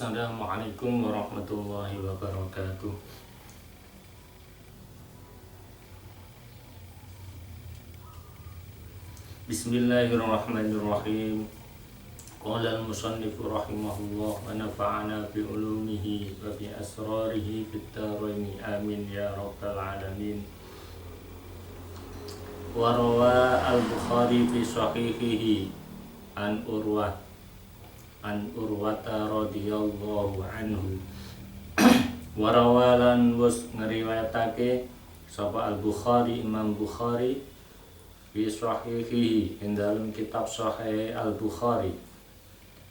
Assalamualaikum warahmatullahi wabarakatuh. Bismillahirrahmanirrahim. Qala al-musannifu rahimahullah wa nafa'ana bi ulumihi wa bi asrarihi fid dharain amin ya rabbal alamin. Wa rawa al-Bukhari fi sahihihi an Urwata radhiyallahu anhu. Warawalan was ngeriwayatake sapa al-Bukhari, Imam Bukhari fi sahihihi ing dalam kitab Sahih al-Bukhari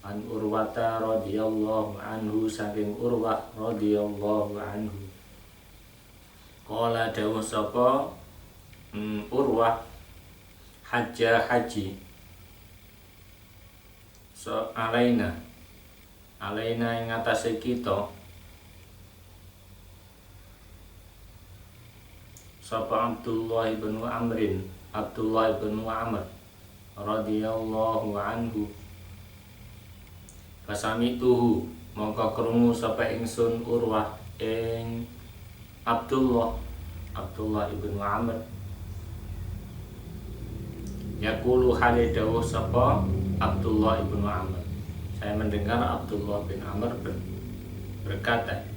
an Urwata radhiyallahu anhu saking Urwah radhiyallahu anhu. Qala dawuh sapa Urwah haji so alaina ing atase kita sapa Abdullah bin Amr radhiyallahu anhu. Fasamituhu mongko krungu sapa ingsun Urwah ing Abdullah ibn Amr yaqulu hale dawuh sapa Abdullah ibn Amr. Saya mendengar Abdullah bin Amr berkata,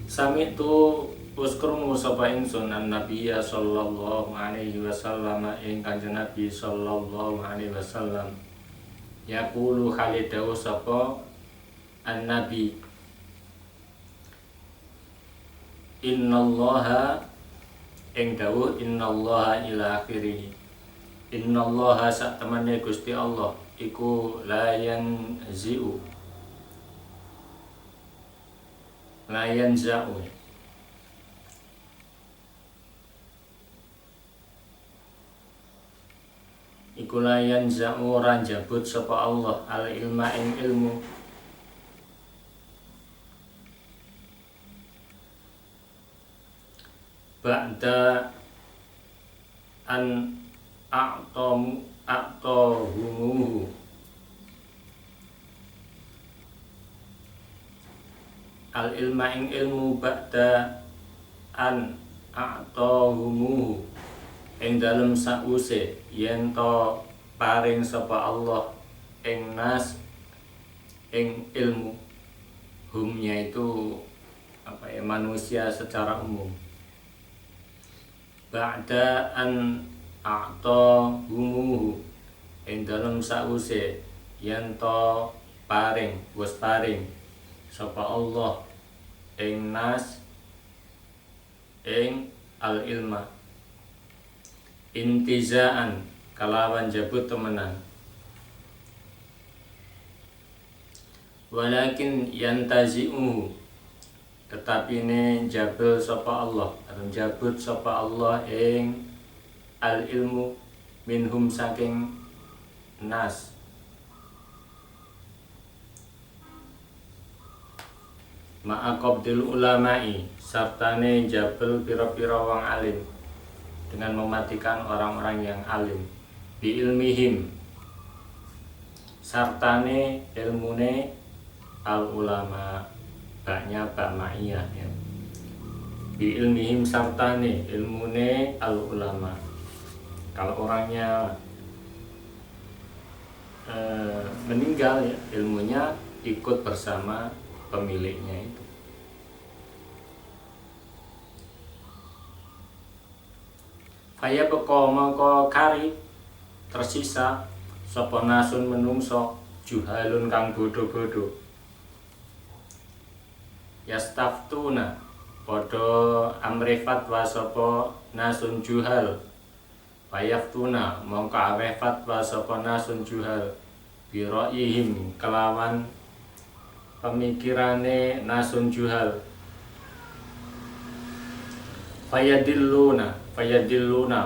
sami'tu uskrungu sapa ingsun an-nabiyya sallallahu alaihi wasallam ing kanjeng Nabi sallallahu alaihi wasallam yaqulu hale dawuh sapa an-nabi innallaha ing dawuh innallaha ila akhirih. Innallaha sak temene Gusti Allah iku layan za'u iku layan za'u ora jabut sapa Allah al ilma ing ilmu ba'da an a'tahumuhu al ilma ing ilmu ba'da an a'tahumuhu ing dalem sause yen to paring sapa Allah ing nas ing ilmu. Humnya itu manusia secara umum. Ba'da an a'tahumuhu ing dalem sause yen to wis paring sapa Allah ing nas ing al ilma intizaan kalawan jabut temenan. Walakin yantazi'uhu tetapi ne jabel sapa Allah atau jabut sapa Allah ing al ilmu minhum saking nas ma'aqabdil ulama'i sartane jabel pira-pira wong alim dengan mematikan orang-orang yang alim bi ilmihim sartane ilmune al ulama baknya bak ma'iyah ya. Bi ilmihim sartane ilmune al ulama. Kalau orangnya meninggal ya, ilmunya ikut bersama pemiliknya itu. Kaya beko mangko kari tersisa sapa nasun menungso juhalun kang bodho-bodho. Yastaftuna padha amri fatwa sapa nasun juhal. Fayaftuna mongko aweh fatwa sapa nasun juhal biraihim kelawan pemikirane nasun juhal. Fayadilluna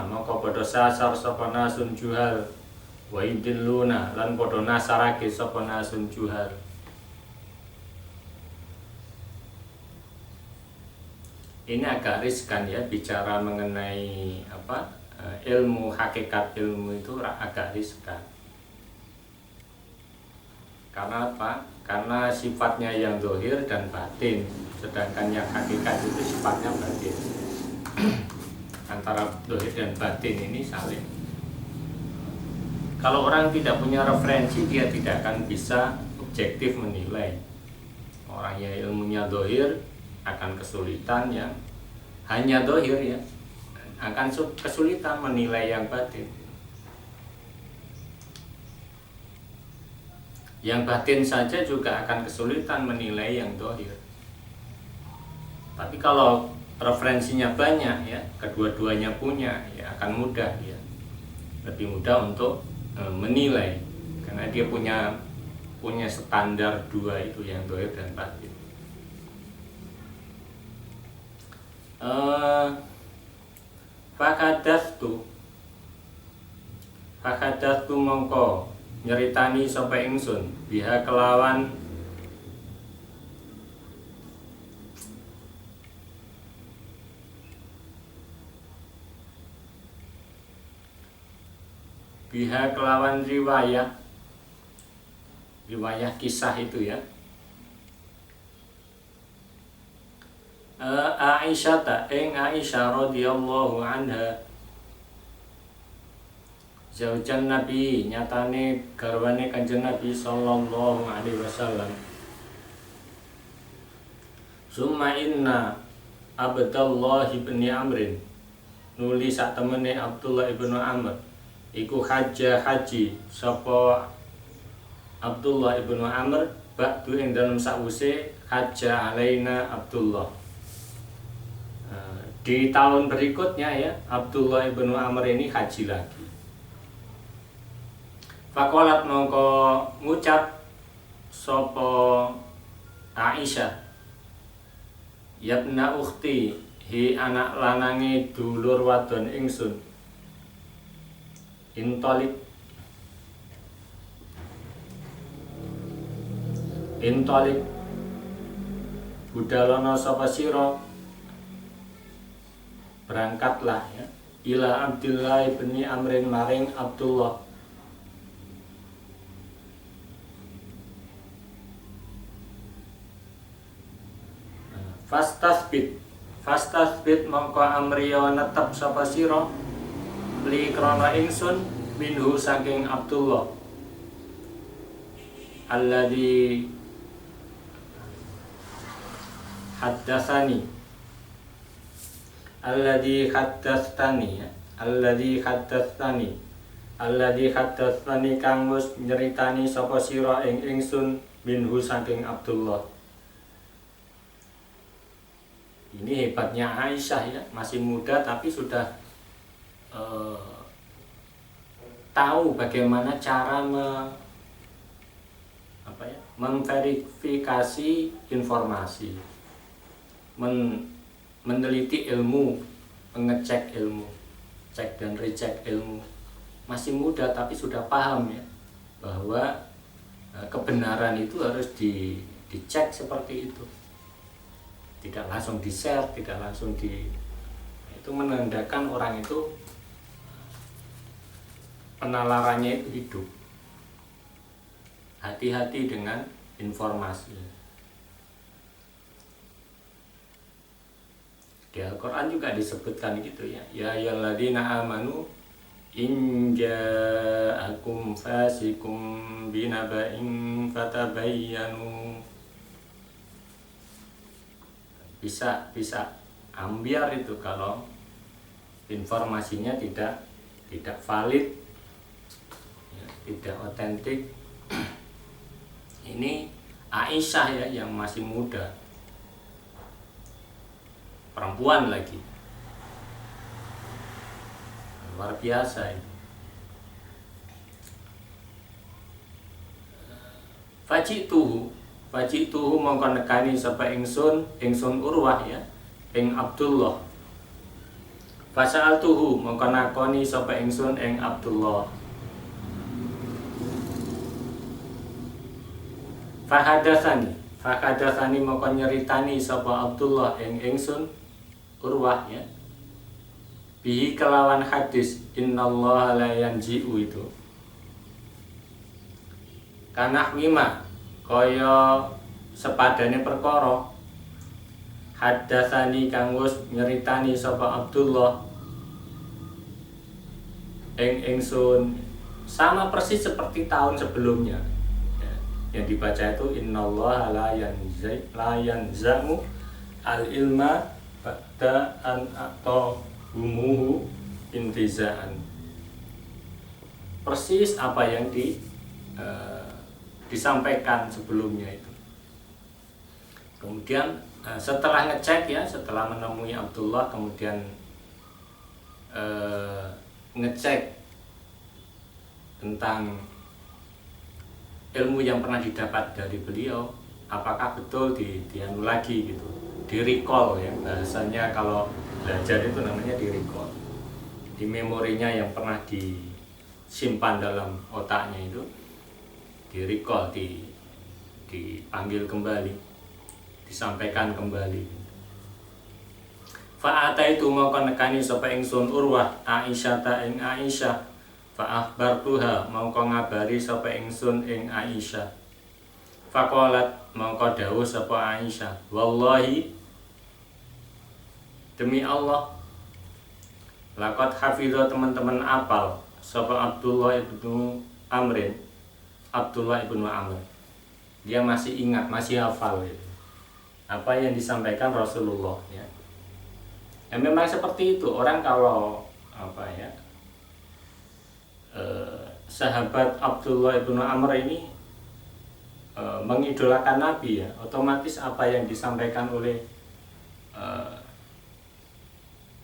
mongko padha sasar sapa nasun juhal wa idilluna lan padha nasarake sapa nasun juhal. Ini agak riskan ya bicara mengenai ilmu, hakikat ilmu itu agak riskan. Karena apa? Karena sifatnya yang zahir dan batin, sedangkan yang hakikat itu sifatnya batin. Antara zahir dan batin ini saling. Kalau orang tidak punya referensi, dia tidak akan bisa objektif menilai. Orang yang ilmunya zahir akan kesulitan, yang hanya zahir ya akan kesulitan menilai yang batin. Yang batin saja juga akan kesulitan menilai yang zahir. Tapi kalau referensinya banyak ya, kedua-duanya punya, ya akan mudah ya. Lebih mudah untuk menilai karena dia punya standar dua itu, yang zahir dan batin. Fakadastu mongko nyeritani sapa ingsun biha kelawan riwayah kisah itu ya. Aisyah radhiyallahu anha, zaujan Nabi, nyatane garwane Kanjeng Nabi sallallahu alaihi wasallam. Summa inna Abdullah ibn Amrin, nuli sak temene Abdullah ibn Amr iku haji sapa Abdullah ibn Amr ba'du ing dalem sakwise haja alaina Abdullah. Di tahun berikutnya ya, Abdullah ibn Amr ini haji lagi. Fakolat mongko ngucap sopo Aisyah, yabna ukhti, hi anak lanange dulur wadon ingsun, intolik budalono sapa sira, berangkatlah ya, ila Abdullah bin Amrin maring Abdullah. Fastasbit mongko amriyo netep sapa sira li krana ingsun minhu saking Abdullah alladzi haddatsani kang wis nyeritani sapa sira ing ingsun minhu saking Abdullah. Ini hebatnya Aisyah ya, masih muda tapi sudah tahu bagaimana cara memverifikasi informasi, meneliti ilmu, mengecek ilmu, cek dan recheck ilmu. Masih muda tapi sudah paham ya bahwa kebenaran itu harus dicek seperti itu. Tidak langsung di-share, tidak langsung itu menandakan orang itu penalarannya itu hidup. Hati-hati dengan informasi. Di Al-Quran juga disebutkan gitu ya. Ya ayyuhalladzina amanu in ja'akum fasikum binaba'in fatabayyanu. Bisa ambiar itu kalau informasinya tidak valid ya, tidak otentik. Ini Aisyah ya, yang masih muda, perempuan lagi, luar biasa ini. Fajituhu mongko nekani sapa ingsun Urwah ya, ing Abdullah. Fasa'altuhu mongko nakoni sapa ingsun ing Abdullah. Fakadatsani mongko nyeritani sapa Abdullah ing ingsun Urwah ya. Bihi kelawan hadis innallaha la yanji'u itu. kanahwima kaya sepadane perkara haddatsani kang wis nyeritani sapa Abdullah ingsun sama persis seperti tahun sebelumnya ya, yang dibaca itu innallaha la yanzamu al ilma ba'da an atahumuhu intizaan, persis apa yang disampaikan sebelumnya itu. Kemudian setelah ngecek ya, setelah menemui Abdullah, kemudian ngecek tentang ilmu yang pernah didapat dari beliau, apakah betul dianu lagi gitu, di recall ya, bahasanya kalau belajar itu namanya di recall, di memorinya yang pernah disimpan dalam otaknya itu di recall, dipanggil kembali, disampaikan kembali. Fa'ata itu mau nekani sapa ingsun Urwah Aisyah ta ing Aisyah, fa'akhbartuha mau ngabari sapa ingsun ing Aisyah. Faqalat mau dawuh sapa Aisyah, wallahi demi Allah, laqad hafidha teman-teman apal sapa Abdullah ibnu Amrin, Abdullah ibnu Amr, dia masih ingat, masih hafal gitu apa yang disampaikan Rasulullah ya. Ya memang seperti itu orang kalau apa ya, sahabat Abdullah ibnu Amr ini mengidolakan Nabi ya, otomatis apa yang disampaikan oleh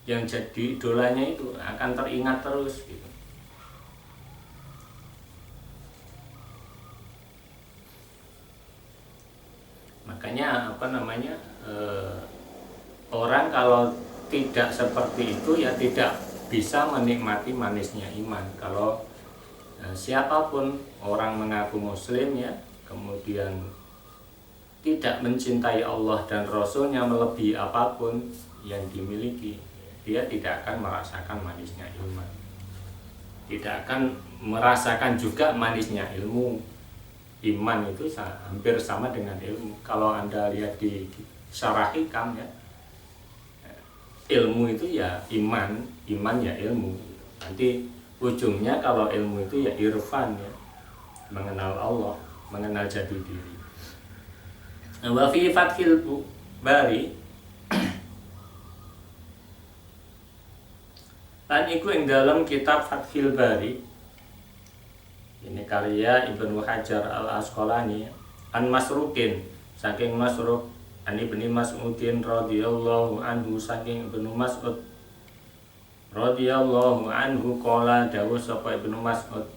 yang jadi idolanya itu akan teringat terus gitu. Makanya apa namanya, orang kalau tidak seperti itu ya tidak bisa menikmati manisnya iman. Kalau siapapun orang mengaku muslim ya, kemudian tidak mencintai Allah dan Rasulnya melebihi apapun yang dimiliki, dia tidak akan merasakan manisnya iman, tidak akan merasakan juga manisnya ilmu. Iman itu hampir sama dengan ilmu. Kalau Anda lihat di Syarah Hikam ya, ilmu itu ya iman, iman ya ilmu. Nanti ujungnya kalau ilmu itu ya irfan ya, mengenal Allah, mengenal jati diri. Wa fi Fathil Bari lan iku ing dalam kitab Fathil Bari, ini karya Ibnu Hajar Al-Asqalani, an Masrukin saking Masruk an Ibnu Mas'udin radhiyallahu anhu saking Ibnu Mas'ud radhiyallahu anhu qala dawuh sapa Ibnu Mas'ud,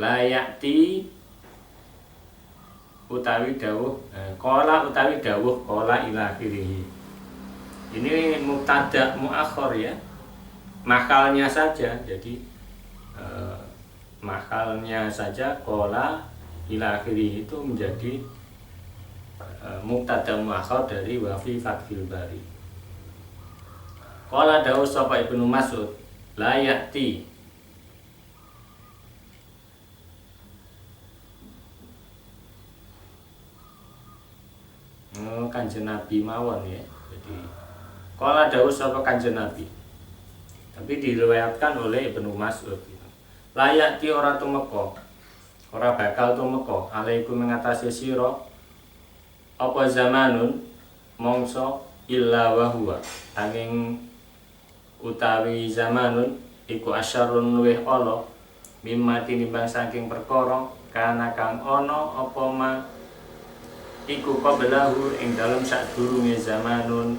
la ya'ti utawi dawuh qala utawi dawuh qala ila akhirih. Ini mubtada muakhir ya, mahalnya saja, jadi mahalnya saja qala ila akhirih itu menjadi mubtada muakhir dari wa fi Fathil Bari. Qala dawuh sapa Ibnu Mas'ud, la ya'ti Kanjeng Nabi mawon ya. Jadi qala dawuh sapa Kanjeng Nabi, tapi diriwayatkan oleh Ibnu Mas'ud. Layak ti ora tumeka, ora bakal tumeka alaikum mengatasi sira apa zamanun mongso illa wa huwa angin utawi zamanun iku asyarun luweh ala mimma tinimbang saking perkara kana kang ana apa ma iku qablahu ing dalem sadurunge zamanun.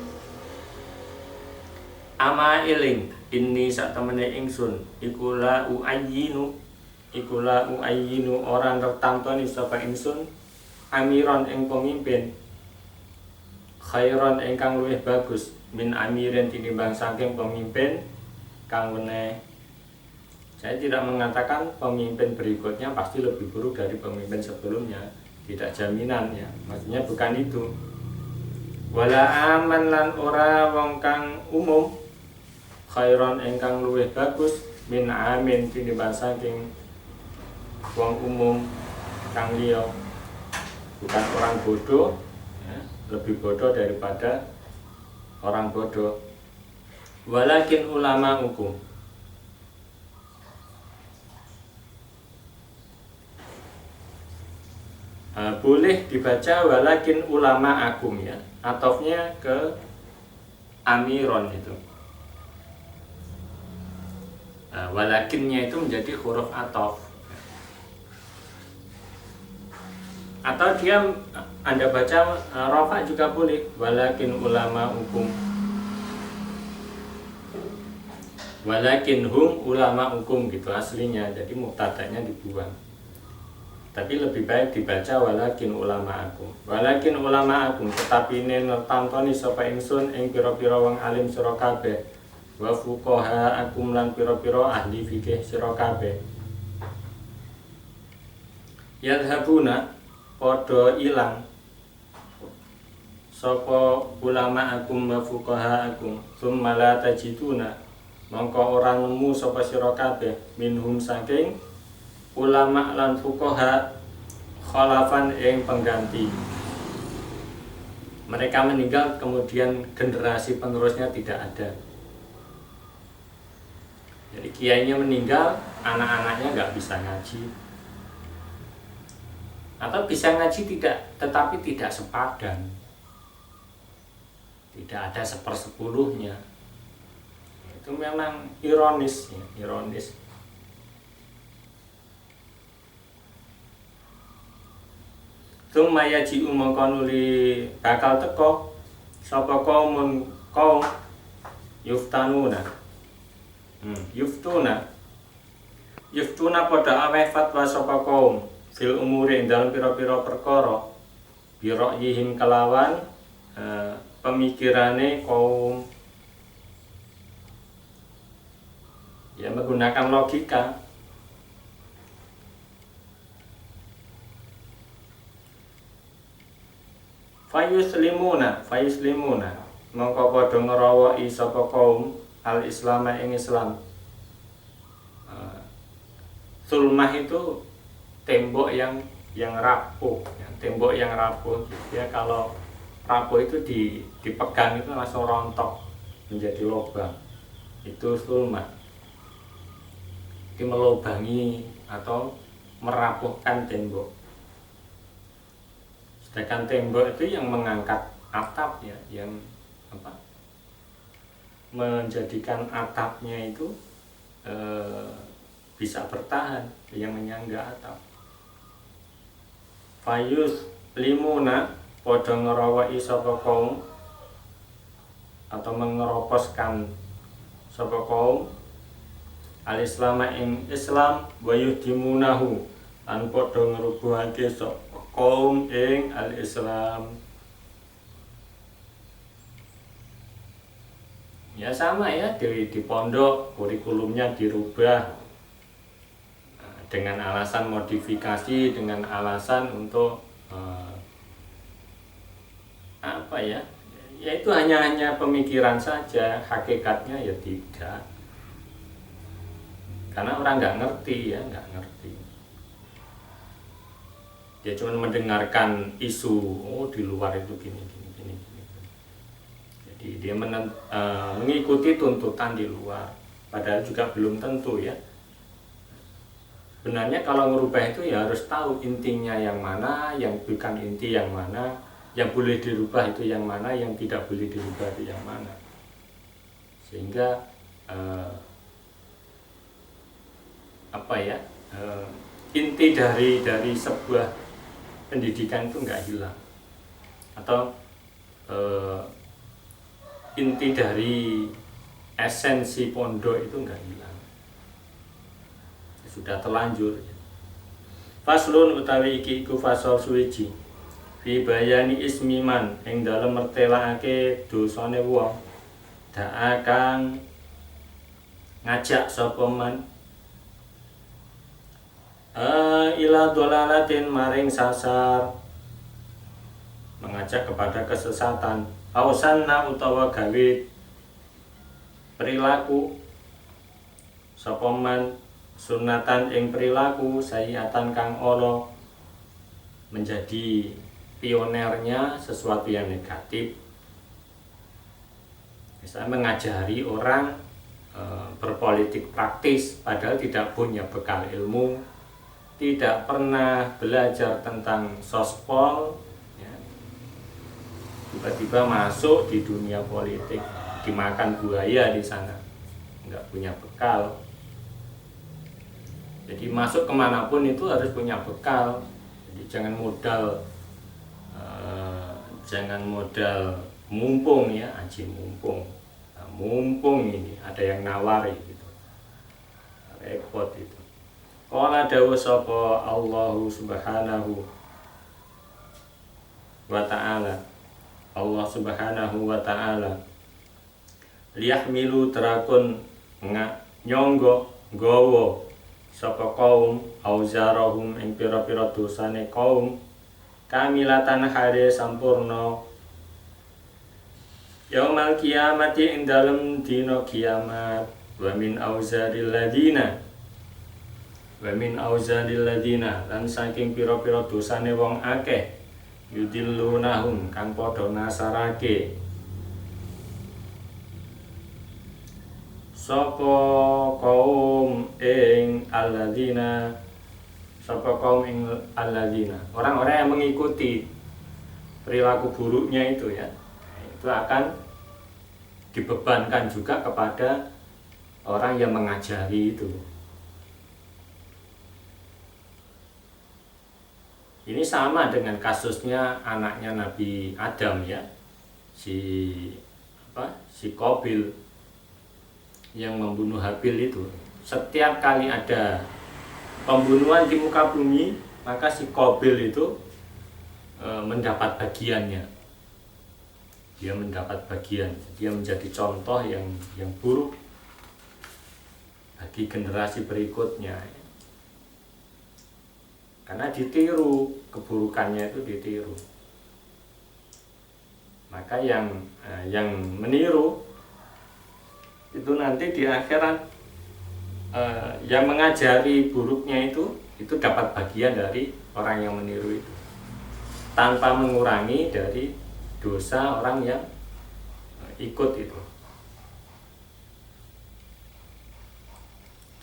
Ama iling ini sak temene ingsun iku la uayyinu orang tertantoni sapa ingsun amiron ing pemimpin khairon ingkang luwih bagus min amirin tinimbang saking pemimpin kang weneh. Saya tidak mengatakan pemimpin berikutnya pasti lebih buruk dari pemimpin sebelumnya, tidak jaminan ya, maksudnya bukan itu. Wala aman lan ora wong kang umum khairon ingkang luwih bagus min amin tinimbang saking wong umum kang liya, bukan orang bodoh ya, lebih bodoh daripada orang bodoh. Walakin ulama hukum, boleh dibaca walakin ulama akum ya, atofnya ke amiron itu. Walakinnya itu menjadi huruf atof, atau dia Anda baca rafa juga boleh, walakin ulama hukum, walakin hum ulama hukum gitu aslinya, jadi mubtada'nya dibuang. Tapi lebih baik dibaca walakin ulama akum. Walakin ulama akum, tetapi ini nertamtoni sapa ingsun ing pira-pira wong alim sira kabeh. Wa fuqaha akum lan pira-pira ahli fikih sira kabeh. Yadhabuna padha ilang sapa ulama akum wa fuqaha akum. Tsumma la tajiduna, mongko ora nemu sapa sira kabeh minhum saking ulama lan fuqaha khalafan ing pengganti. Mereka meninggal kemudian generasi penerusnya tidak ada. Jadi kiainya meninggal, anak-anaknya nggak bisa ngaji, atau bisa ngaji tidak, tetapi tidak sepadan, tidak ada 1/10-nya. Itu memang ironis ya, ironis. Tsumma yaji'u mongko nuli bakal teko sapa kaum yuftanuna. Yuftuna pada aweh fatwa sapa kaum fil umuri dalam pira-pira perkara bira'yihim kelawan pemikirane kaum, ya menggunakan logika. Fayuslimuna mongko padha ngrawaki sapa kaum al-Islam ing Islam. Sulmah itu tembok yang rapuh, ya, tembok yang rapuh. Ya kalau rapuh itu dipegang itu langsung rontok menjadi lubang. Itu sulmah. Itu melubangi atau merapuhkan tembok. Sedangkan tembok itu yang mengangkat atap ya, yang menjadikan atapnya itu bisa bertahan, yang menyangga atap. Fayus limuna padha ngerawai sapa kaum atau mengeroposkan sapa kaum al-Islam ing Islam wa yuhdimunahu lan padha ngrubuhake sapa kaum ing al-Islam. Ya sama ya, di pondok kurikulumnya dirubah dengan alasan modifikasi, dengan alasan untuk ya itu hanya pemikiran saja, hakikatnya ya tidak, karena orang nggak ngerti. Dia cuma mendengarkan isu, di luar itu gini. Jadi dia mengikuti tuntutan di luar, padahal juga belum tentu ya. Sebenarnya kalau merubah itu ya harus tahu intinya yang mana, yang bukan inti yang mana, yang boleh dirubah itu yang mana, yang tidak boleh dirubah itu yang mana. Sehingga inti dari sebuah pendidikan itu nggak hilang, atau inti dari esensi pondok itu nggak hilang, sudah terlanjur. Faslun utawi iki iku fasal suwiji fi bayani ismiman ing dalem mertelakake dosane wong da'a kang ngajak sapa man ila dolalatin maring sasar, mengajak kepada kesesatan. Ausanna utawa gawe perilaku sapa man sunatan ing perilaku sayiatan kang ala menjadi pionernya sesuatu yang negatif. Misalnya mengajari orang berpolitik praktis padahal tidak punya bekal ilmu, tidak pernah belajar tentang sospol, ya. Tiba-tiba masuk di dunia politik, dimakan buaya di sana, nggak punya bekal. Jadi masuk kemanapun itu harus punya bekal. Jadi jangan modal mumpung ya, aji mumpung. Nah, mumpung ini ada yang nawari gitu, repot itu. Qala dawu sapa Allahu subhanahu wa ta'ala, Allah subhanahu wa ta'ala, liyahmilu terakun nyonggo gowo sapa kaum auzarahum ing pira-pira dosane kaum kamilatan hare sampurna yaumal kiamati ing dalem dina kiamat wa min auzaril ladina lan saking pira-pira dosane wong akeh yudillunahum kang padha nasarake sapa kaum ing alladzina, orang-orang yang mengikuti perilaku buruknya itu ya, itu akan dibebankan juga kepada orang yang mengajari itu. Ini sama dengan kasusnya anaknya Nabi Adam ya, si Qabil yang membunuh Habil itu. Setiap kali ada pembunuhan di muka bumi, maka si Qabil itu mendapat bagiannya. Dia mendapat bagian. Dia menjadi contoh yang buruk bagi generasi berikutnya. Karena ditiru, keburukannya itu ditiru. Maka yang meniru itu nanti di akhirat yang mengajari buruknya itu dapat bagian dari orang yang meniru itu, tanpa mengurangi dari dosa orang yang ikut itu.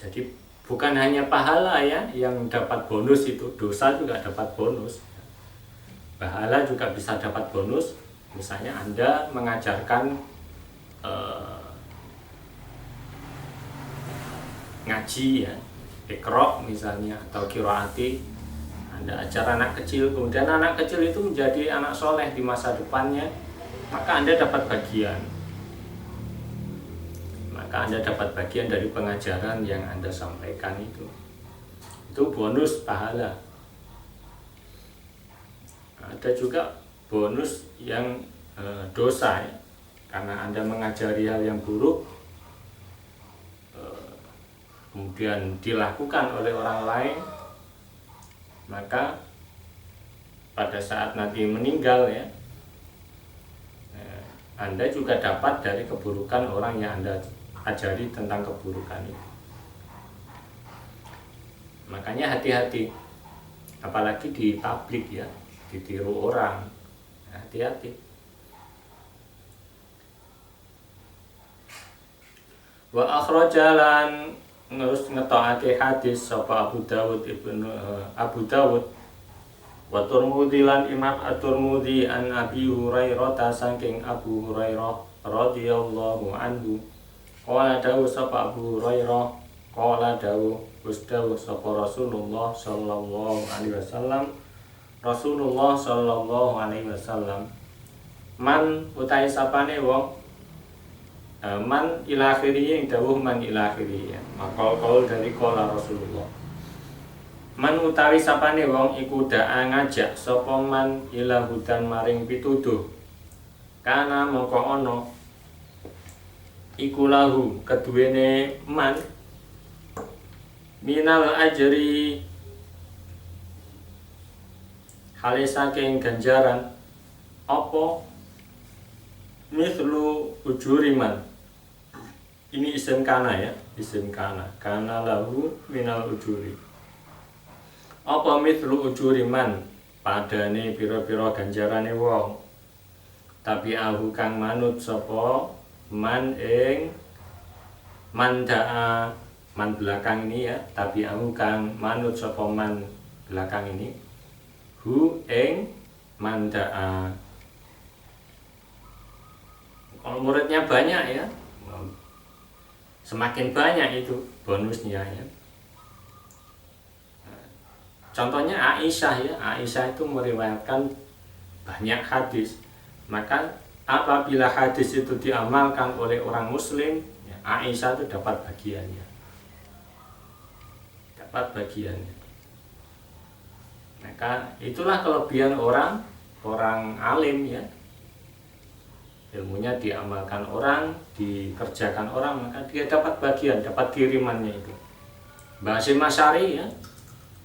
Jadi bukan hanya pahala ya yang dapat bonus, itu dosa juga dapat bonus, pahala juga bisa dapat bonus. Misalnya Anda mengajarkan ngaji ya, iqra misalnya, atau qiraati, Anda ajar anak kecil, kemudian anak kecil itu menjadi anak soleh di masa depannya, maka Anda dapat bagian. Maka Anda dapat bagian dari pengajaran yang Anda sampaikan itu bonus pahala. Ada juga bonus yang dosa ya, karena Anda mengajari hal yang buruk, kemudian dilakukan oleh orang lain, maka pada saat nanti meninggal ya, Anda juga dapat dari keburukan orang yang Anda ajari tentang keburukan itu. Makanya hati-hati, apalagi di publik ya, ditiru orang, hati-hati. Wa akhrajalan terus ngetokake hadis sapa Abu Dawud wa Tirmidzi lan Imam At-Tirmidzi an Abi Hurairah saking Abu Hurairah radhiyallahu anhu qala dawu sapa Abu Hurairah qala dawu sapa Rasulullah sallallahu alaihi wasallam man utai sapane wong man ila akhirih, yang dawuh man ila akhirih ya. Maka kaul dari qala Rasulullah, man utawi sapane wong iku daa ngajak sapa man ila hudan maring pituduh, kana mongko ana iku lahu keduwene man minal ajri hale saking ganjaran apa mislu ujuriman. Ini isim kana ya, isim kana lahu minal ujuri. Apa mislu ujuriman, padane pira-pira ganjarane wong tapi ahu kang manut sapa man ing mandaa man belakang ini ya, tapi ahu kang manut sapa man belakang ini hu ing mandaa. Kalau muridnya banyak ya, semakin banyak itu bonusnya ya. Contohnya Aisyah ya, Aisyah itu meriwayatkan banyak hadis. Maka apabila hadis itu diamalkan oleh orang muslim ya, Aisyah itu dapat bagiannya. Dapat bagiannya. Maka itulah kelebihan orang alim ya. Ilmunya diamalkan orang, dikerjakan orang, maka dia dapat bagian, dapat kirimannya itu. Basim Asy'ari ya,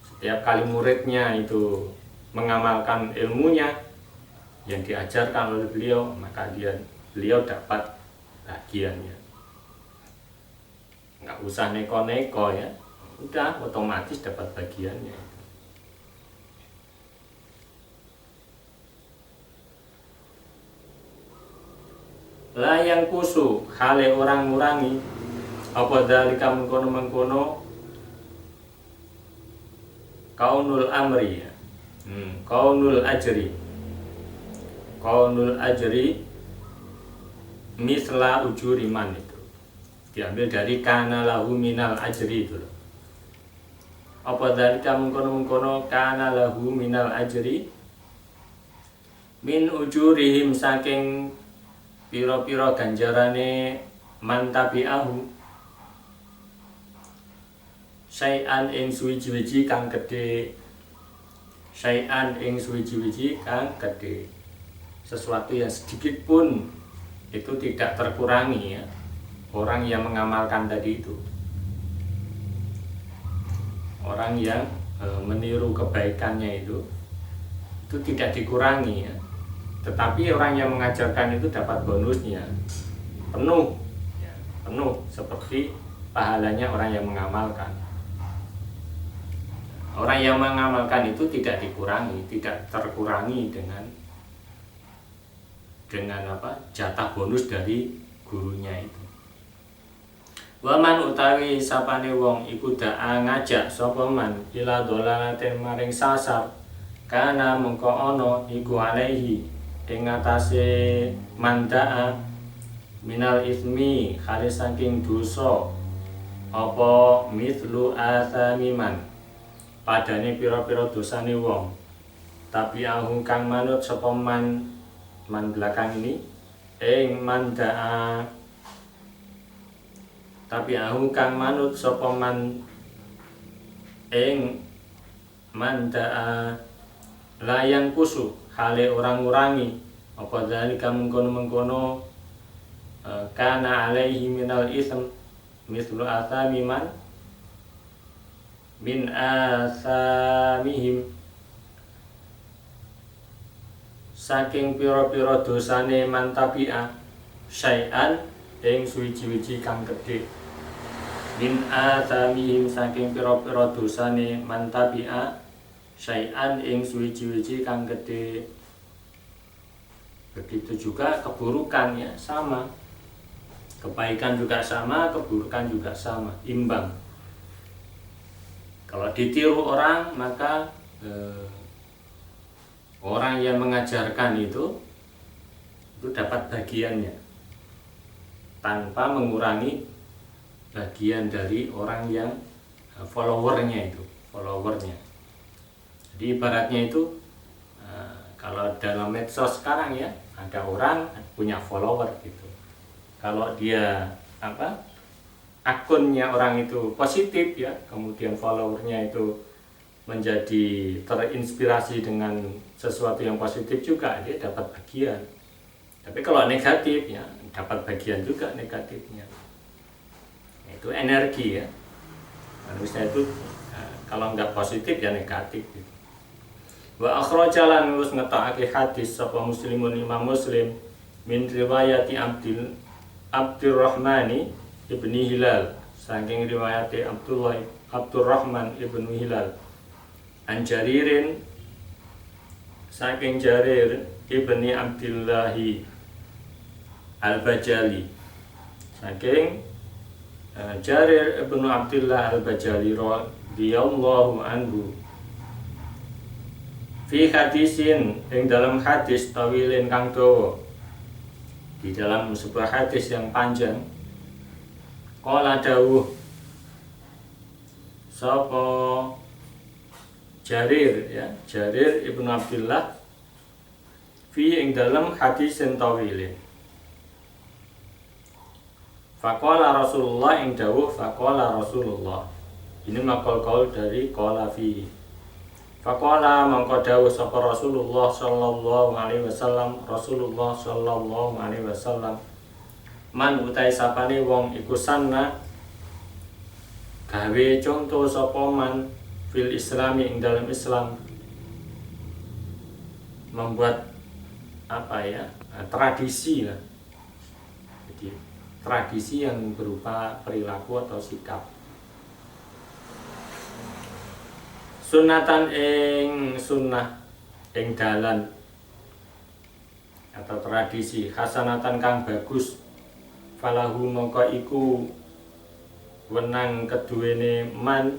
setiap kali muridnya itu mengamalkan ilmunya yang diajarkan oleh beliau, maka beliau dapat bagiannya. Nggak usah neko-neko ya, udah otomatis dapat bagiannya. La yang kusu hale orang ngurangi apa dalika mengkono kaunul amri ya. Kaunul ajri misla ujuri man itu diambil dari kana lahu minal ajri itu loh. Apa dalika mengkono kana lahu minal ajri min ujurihim saking piro-piro ganjarane man tabi'ahu syai'an ing suwiji-wiji kang gedhe, syai'an ing suwiji-wiji kang gedhe, sesuatu yang sedikit pun itu tidak terkurangi ya. Orang yang mengamalkan tadi itu, orang yang meniru kebaikannya itu tidak dikurangi ya. Tetapi orang yang mengajarkan itu dapat bonusnya penuh ya, penuh seperti pahalanya orang yang mengamalkan. Orang yang mengamalkan itu tidak dikurangi, tidak terkurangi dengan jatah bonus dari gurunya itu. Waman utawi sapane wong iku da'a ngajak sapa man ila dolalatin maring sasar kana mengko ana iku alaihi ing atase mandaa minal ismi khali saking dosa apa mithlu asamiman padane pira-pira dosane wong tapi ahu kang manut sapa man belakang ini ing mandaa tapi ahu kang manut sapa man ing mandaa layang kusu hale orang ngurangi apa zalika mengkono kana alaihi minal ism mislu asamiman min asamihim saking pira-pira dosane man tabi'a syai'an ing suwiji-wiji kang gedhe min asamihim saking pira-pira dosane man tabi'a syai'an ing suwiji-wiji kang gedhe. Begitu juga keburukan ya sama, kebaikan juga sama, keburukan juga sama, imbang. Kalau ditiru orang maka orang yang mengajarkan itu dapat bagiannya tanpa mengurangi bagian dari orang yang followernya. Jadi ibaratnya itu kalau dalam medsos sekarang ya, ada orang punya follower gitu. Kalau dia akunnya orang itu positif ya, kemudian followernya itu menjadi terinspirasi dengan sesuatu yang positif juga, dia dapat bagian. Tapi kalau negatif ya, dapat bagian juga negatifnya. Itu energi ya. Manusia itu kalau nggak positif ya negatif gitu. Wa akhrajalan ngurus ngetokake hadis sapa muslimun imam muslim min riwayati Abdurrahmani ibni Hilal saking riwayati Abdurrahman ibnu Hilal an Jaririn saking Jarir ibni Abdillahi Al-Bajali, saking Jarir ibnu Abdillah Al-Bajali radhiyallahu anhu, fi hadisin ing dalam hadis tawilin kang dawa, di dalam sebuah hadis yang panjang, qala dawuh sapa Jarir, ya, Jarir ibnu Abdillah, fi ing dalam hadisin tawilin, faqala Rasulullah ing dawuh faqala Rasulullah, ini makal kaul dari qala fi. Faqala mangko dawuh sapa Rasulullah sallallahu alaihi wasallam, Rasulullah sallallahu alaihi wasallam, man utai sapane wong iku sanna gawe contoh sapa man fil islami ing dalam Islam, membuat tradisi lah, jadi tradisi yang berupa perilaku atau sikap, sunatan ing sunnah ing dalan atau tradisi, hasanatan kang bagus, falahu mongko iku wenang keduwene man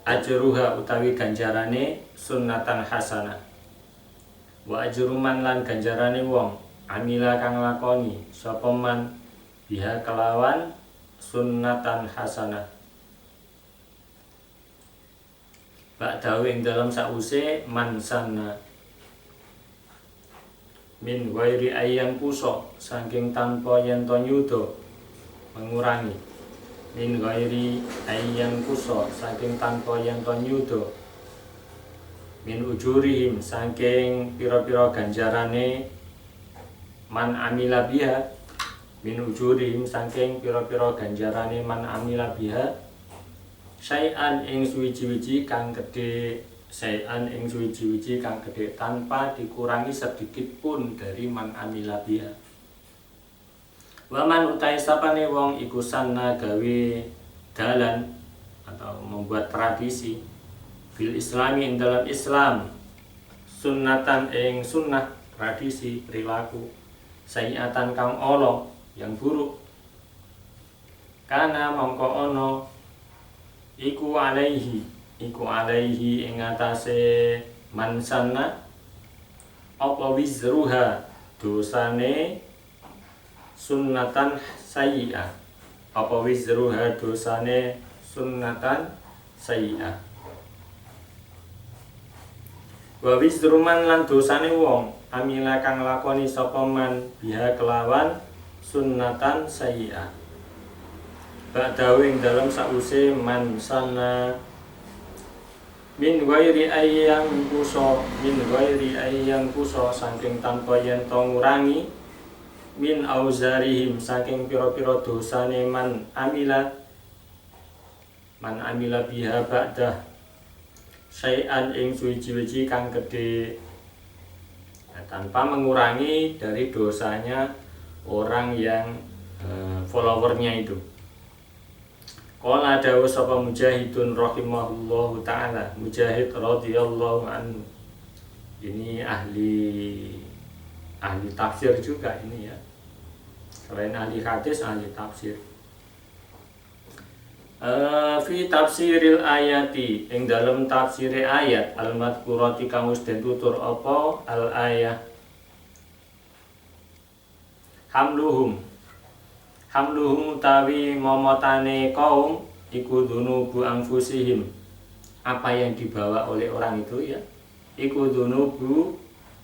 ajruha utawi ganjarane sunnatan hasanah, wa ajruman lan ganjarane wong amila kang lakoni sapa man biha kelawan sunnatan hasanah, ba'dahu ing dalam sause man sanna, min wairi ayang kuso saking tanpa yen to nyuda mengurangi, min ghairi ayyan kuso saking tanpa yen to nyuda, min ujurihim saking pira-pira ganjarane man amila biha, min ujurihim saking pira-pira ganjarane man amila biha, syai'an ing suwiji-wiji kang gedhe, syai'an ing suwiji-wiji kang gedhe tanpa dikurangi sedikit pun dari man amila biha. Waman utai sapane wong iku sanna gawe dalan atau membuat tradisi fil islami ing dalam Islam, sunnatan ing sunnah tradisi perilaku, sayiatan kang ala yang buruk, kana mongko ono iku alaihi ing atase man sanna apa wizruha dosane sunnatan sayyi'ah, apa wizruha dosane sunnatan sayyi'ah, wa wizruman lan dosane wong amila kang lakoni sapa man biha kelawan sunnatan sayyi'ah, ba'dahu ing dalam sause man sana, min ghairi ayyang kuso saking tanpa yen to ngurangi, min auzarihim saking pira-pira dosane man amila biha ba'dah, syai'an ing suwiji-wiji kang gedhe, tanpa mengurangi dari dosanya orang yang followernya itu. Qala dawuh sapa Mujahidun rahimahullahu taala, Mujahid radhiyallahu anhu, ini ahli tafsir juga ini ya, selain ahli hadis ahli tafsir. Fi tafsiril ayati ing dalam tafsire ayat al-madhkurati kang wis den tutur apa al ayah, hamluhum utawi momotane kaum iku dunubu anfusihim, apa yang dibawa oleh orang itu ya, iku dunubu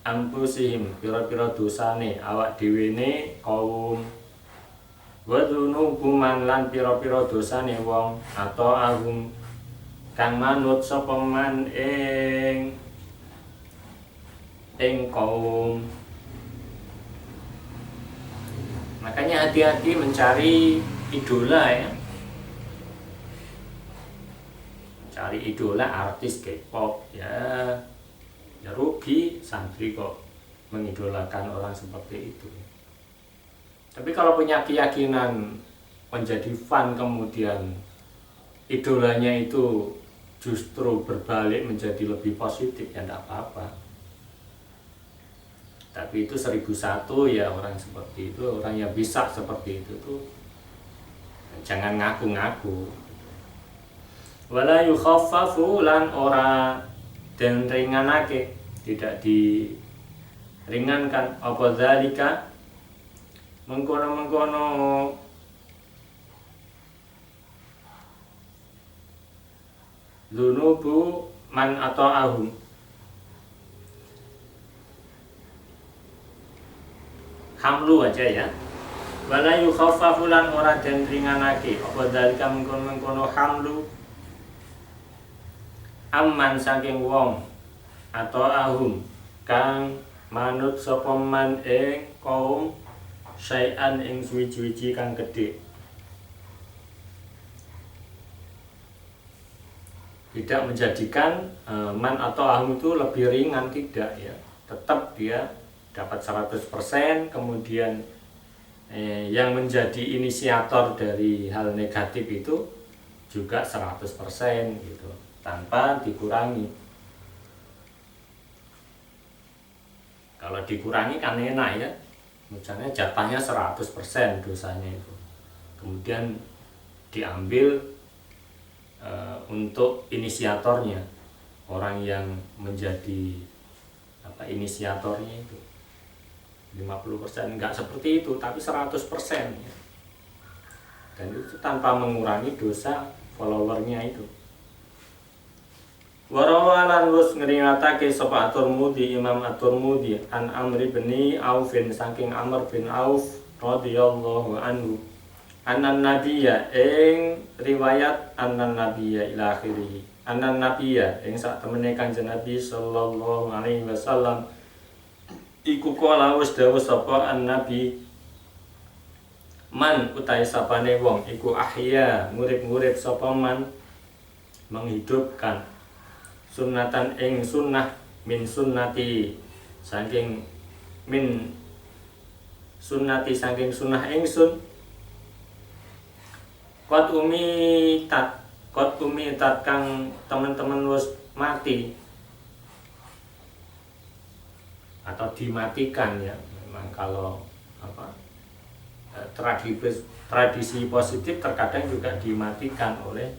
anfusihim, pira-pira dosane awak dhewene kaum, wa dunubu man lan pira-pira dosane wong, atau agum kang manut sapa man ing kaum. Makanya hati-hati mencari idola ya, cari idola artis K-pop ya rugi santri kok mengidolakan orang seperti itu. Tapi kalau punya keyakinan menjadi fan kemudian idolanya itu justru berbalik menjadi lebih positif, ya tidak apa-apa. Tapi itu 1001 ya orang seperti itu, orang yang bisa seperti itu tuh jangan ngaku-ngaku. Wala yukhaffafu lan ora den ringanake, tidak diringankan apa zalika mengkono-mengkono dzunubu man ata'ahum, hamlu aja ya. Wala yukhaffafu lan ora den ringanake apa zalika mengkono-mengkono hamlu amman saking wong atau ahum kang manut sapa man ing kaum syai'an ing suwi-wiji kang gedhe. Tidak menjadikan man atau ahum itu lebih ringan, tidak ya. Tetap dia dapat 100%, kemudian yang menjadi inisiator dari hal negatif itu juga 100% gitu, tanpa dikurangi. Kalau dikurangi kan enak ya, misalnya jatahnya 100% dosanya itu, kemudian diambil untuk inisiatornya, orang yang menjadi inisiatornya itu 50%, enggak seperti itu, tapi 100% ya. Dan itu tanpa mengurangi dosa followernya itu. Warawalan wus ngeringatake sapa At-Tirmidzi, Imam At-Tirmidzi an Amr bin Auf saking Amr bin Auf radhiyallahu anhu, anan nabiyya ing riwayat anan nabiyya ila akhirih, anan nabiyya ing sak temene Kanjeng Nabi sallallahu alaihi wasallam iku kala wis dawuh sapa an-nabi man utai sapane wong iku ahya ngurip-ngurip sapa man menghidupkan sunnatan ing sunnah min sunnati saking min sunnati saking sunnah ingsun kot umitat kang teman-teman wis mati atau dimatikan ya. Memang kalau tradisi positif terkadang juga dimatikan oleh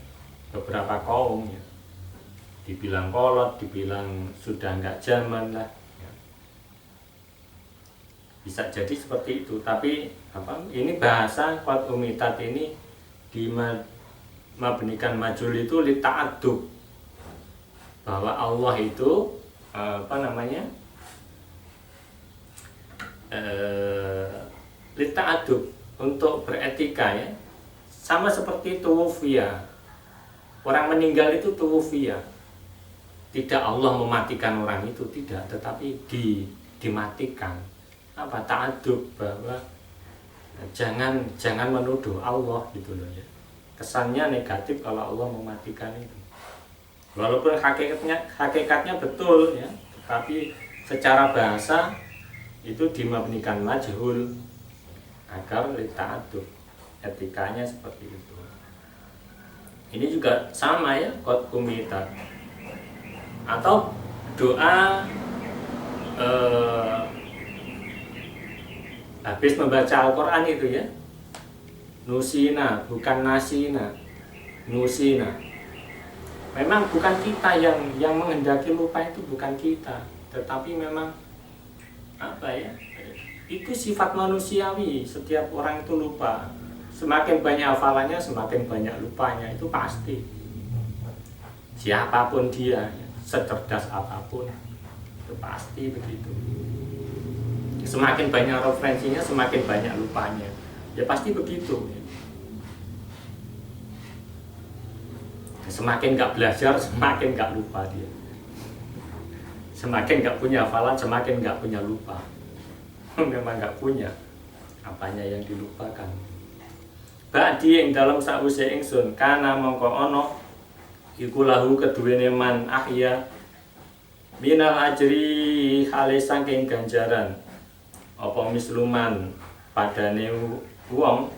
beberapa kaum ya. Dibilang kolot, dibilang sudah enggak zaman lah ya. Bisa jadi seperti itu. Tapi ini bahasa qad umitat ini di mabnikan majul itu li ta'addub, bahwa Allah itu lita'adub, untuk beretika ya, sama seperti tuwufiya, orang meninggal itu tuwufiya, tidak Allah mematikan orang itu, tidak, tetapi dimatikan. Ta'adub, bahwa jangan menuduh Allah gitu loh ya, kesannya negatif kalau Allah mematikan itu, walaupun hakikatnya betul ya, tetapi secara bahasa itu dimabnikan majhul agar lita'adub, etikanya seperti itu. Ini juga sama ya, qad umitat, atau doa habis membaca Al-Quran itu ya, nusina bukan nasina, nusina. Memang bukan kita yang menghendaki lupa, itu bukan kita, tetapi memang itu sifat manusiawi, setiap orang itu lupa. Semakin banyak hafalannya, semakin banyak lupanya, itu pasti. Siapapun dia, secerdas apapun, itu pasti begitu. Semakin banyak referensinya, semakin banyak lupanya, ya pasti begitu. Semakin nggak belajar, semakin nggak lupa dia. Semakin nggak punya hafalan, semakin nggak punya lupa. Memang nggak punya apanya yang dilupakan. Ba'di yang dalam sa'use ingsun kana mongko ono iku lahu keduwene man ahya minal ajri hale saking ganjaran apa misluman padane wong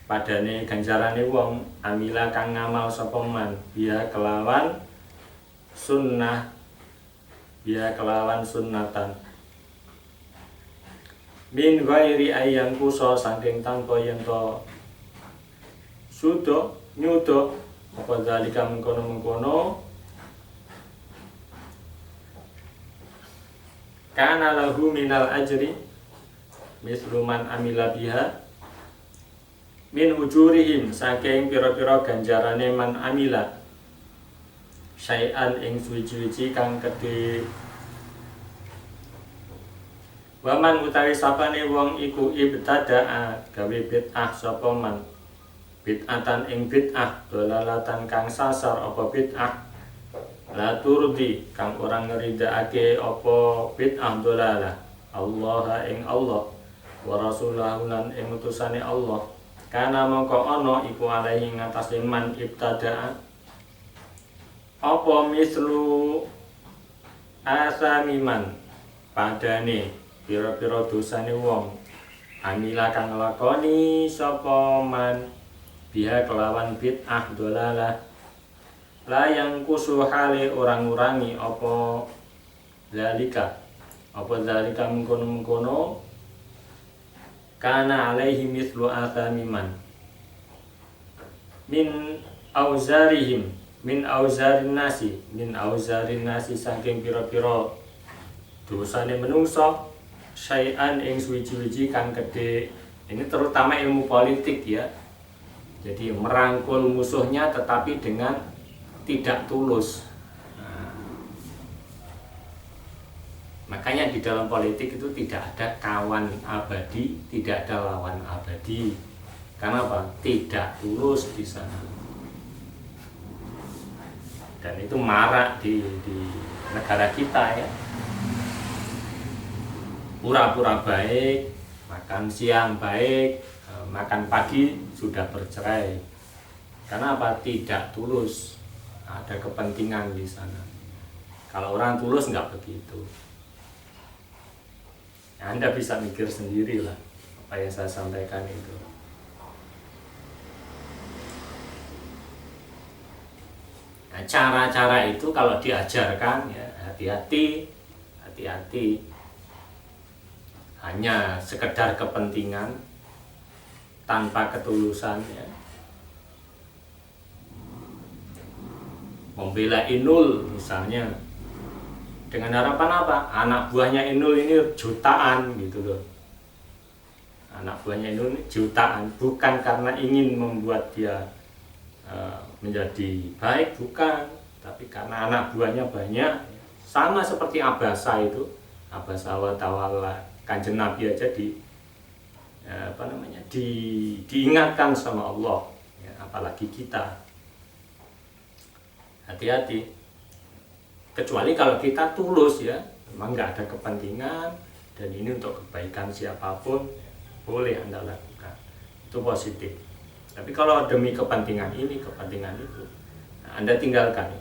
padane ganjarane wong amila kang ngamal sapa man biya kelawan sunnah, biya kelawan sunnatan min ghairi ayang kuso saking tanpa yen to sudo nyudo apa zalika mengkono-mengkono kana lahu minal ajri misluman amila biha min ujurihim saking pira-pira ganjarane man amila syai'an ing suwi-suwi kang gedhe. Waman utawi sapane wong iku ibtada'a gawe bid'ah sapa man bid'atan ing bid'ah dolalatan kang sasar apa bid'ah la turdi kang orang ngeridakake apa bid'ah dolalah Allah ing Allah wa rasulahu lan ing utusane Allah kana mongko ana iku alaihi ngatasé man ibtada'a apa mislu asamiman padane pira-pira dosane wong amila kang nglakoni sapa man biha kelawan bid'ah dolalah la yang kusu hale orang-urangi apa zalika mengkono-mengkono kana alaihi mislu athamiman min auzarin nasi saking pira-pira dosane menungso syai'an ing suwi-suwi kang gedhe. Ini terutama ilmu politik ya. Jadi merangkul musuhnya tetapi dengan tidak tulus. Makanya di dalam politik itu tidak ada kawan abadi, tidak ada lawan abadi. Karena apa? Tidak tulus di sana. Dan itu marak di negara kita ya. Pura-pura baik, makan siang baik, makan pagi sudah bercerai. Karena apa? Tidak tulus. Ada kepentingan di sana. Kalau orang tulus nggak begitu. Ya, Anda bisa mikir sendiri lah apa yang saya sampaikan itu. Nah, cara-cara itu kalau diajarkan ya hati-hati. Hanya sekedar kepentingan tanpa ketulusan ya. Membela Inul misalnya dengan harapan apa? Anak buahnya Inul ini jutaan gitu loh. Anak buahnya Inul ini jutaan, bukan karena ingin membuat dia menjadi baik, bukan, tapi karena anak buahnya banyak. Sama seperti Abasa itu, Abasa wa tawalla, Kanjeng Nabi aja diingatkan sama Allah ya, apalagi kita. Hati-hati, kecuali kalau kita tulus ya, memang nggak ada kepentingan dan ini untuk kebaikan siapapun, boleh Anda lakukan, itu positif. Tapi kalau demi kepentingan ini, kepentingan itu, nah, Anda tinggalkan.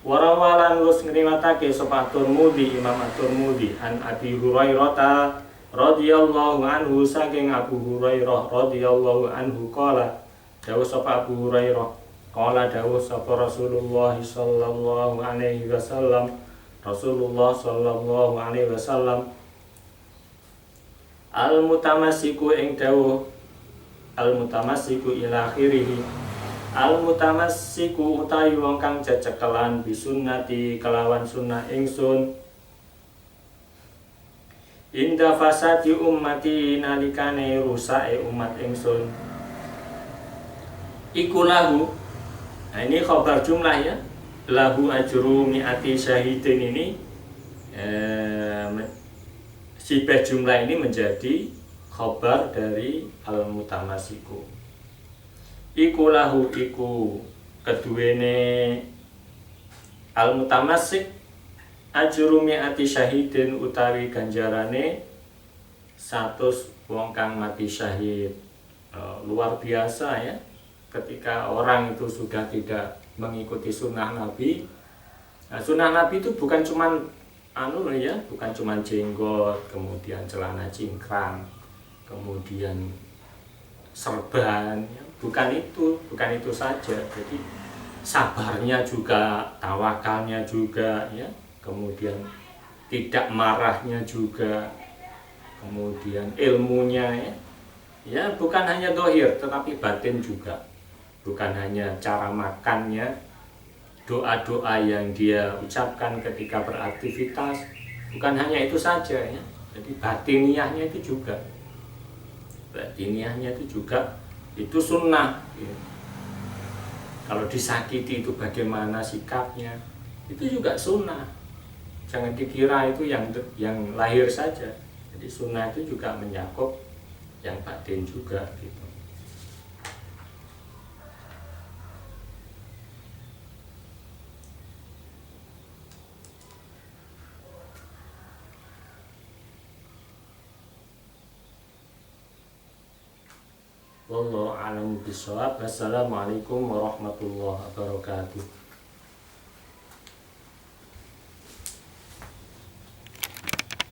Warawalan lus ngriwatake sapa At-Tirmidzi, Imam At-Tirmidzi an Abi Hurairah radhiyallahu anhu saking Abu Hurairah radhiyallahu anhu qala dawuh sapa Abu Hurairah qala dawuh sapa Rasulullah sallallahu alaihi wasallam al-mutamassiku ing dawuh al-mutamassiku ila akhirih al-mutamassiku utawi wong kang cecekelan bisunnati kelawan sunnah ingsun inda fasati ummati nalikane rusake umat ingsun iku lahu. Nah ini khabar jumlah ya, lahu ajru mi'ati syahidin ini sibah jumlah ini menjadi khabar dari al-mutamassiku. Iku lahu iku keduwene al-mutamassik ajru mi'ati syahidin utawi ganjarane 100 wong kang mati syahid. Luar biasa ya, ketika orang itu sudah tidak mengikuti sunnah Nabi. Nah, sunnah Nabi itu bukan cuman bukan cuman jenggot, kemudian celana cingkrang, kemudian serban ya. Bukan itu saja. Jadi sabarnya juga, tawakalnya juga ya, kemudian tidak marahnya juga, kemudian ilmunya ya. Ya, bukan hanya dohir tetapi batin juga. Bukan hanya cara makannya, doa-doa yang dia ucapkan ketika beraktivitas, bukan hanya itu saja ya. Jadi batiniahnya itu juga. Batiniahnya itu juga itu sunnah ya. Kalau disakiti itu bagaimana sikapnya, itu juga sunnah. Jangan dikira itu yang lahir saja. Jadi sunnah itu juga mencakup yang batin juga gitu. Wallahu a'lam bishawab. Wassalamualaikum warahmatullahi wabarakatuh.